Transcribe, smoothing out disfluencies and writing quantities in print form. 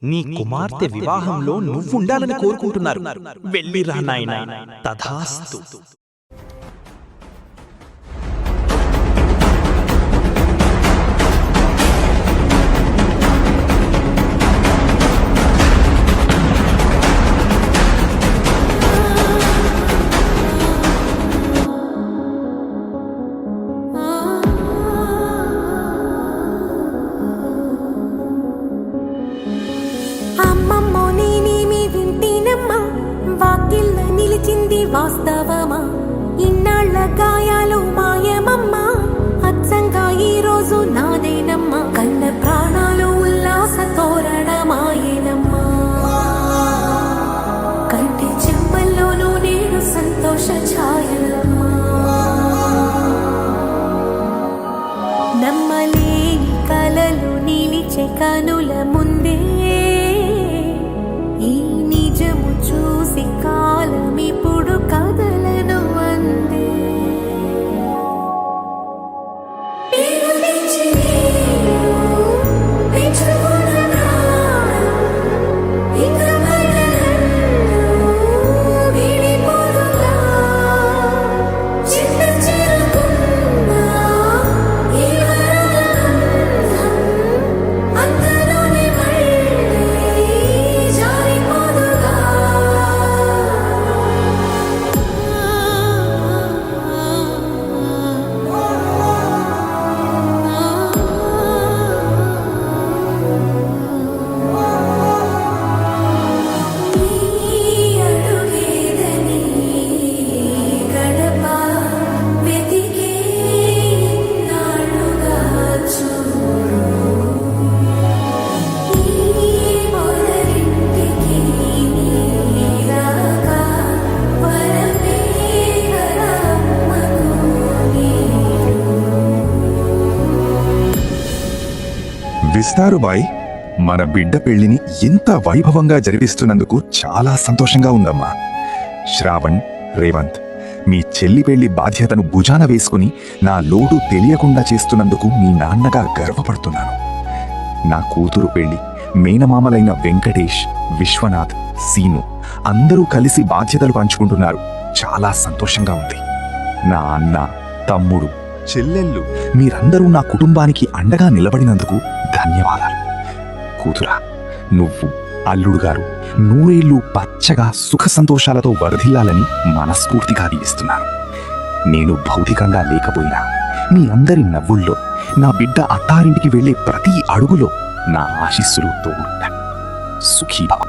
నీ కుమార్తె వివాహంలో నువ్వుండాలని కోరుకుంటున్నారు. వెళ్ళిరా నాయనా. తథాస్తు. వాస్తవమా ఇన్నాళ్ల గాయాలు మాయమమ్మా, అచ్చంగా ఈ రోజు నాదేనమ్మా, కన్న ప్రాణాలు ఉల్లాస తోరణమాయేనమ్మా, కంటి చెమ్మల్లోనూ నేడు సంతోష ఛాయలమ్మా, నమ్మలేని కలలు నిలిచే కనుల ముందే ఈ నిజము చూసి కాలమిప్పుడు కదలను అందే. విస్తారుబాయ్, మన బిడ్డ పెళ్లిని ఇంత వైభవంగా జరిపిస్తున్నందుకు చాలా సంతోషంగా ఉందమ్మా. శ్రావణ్, రేవంత్, మీ చెల్లి పెళ్లి బాధ్యతను భుజాన వేసుకుని నా లోటు తెలియకుండా చేస్తున్నందుకు మీ నాన్నగా గర్వపడుతున్నాను. నా కూతురు పెళ్లి మేనమామలైన వెంకటేష్, విశ్వనాథ్, సీను అందరూ కలిసి బాధ్యతలు పంచుకుంటున్నారు. చాలా సంతోషంగా ఉంది. నా అన్న, తమ్ముడు, చెల్లెళ్ళు మీరందరూ నా కుటుంబానికి అండగా నిలబడినందుకు ధన్యవాదాలు. కూతురా, నువ్వు, అల్లుడు గారు నూరేళ్లు పచ్చగా సుఖ సంతోషాలతో వరదిల్లాలని మనస్ఫూర్తిగా దీవిస్తున్నాను. నేను భౌతికంగా లేకపోయినా మీ అందరి నవ్వుల్లో, నా బిడ్డ అత్తారింటికి వెళ్లే ప్రతి అడుగులో నా ఆశీస్సులు తోడుంటాయి. సుఖీభవ.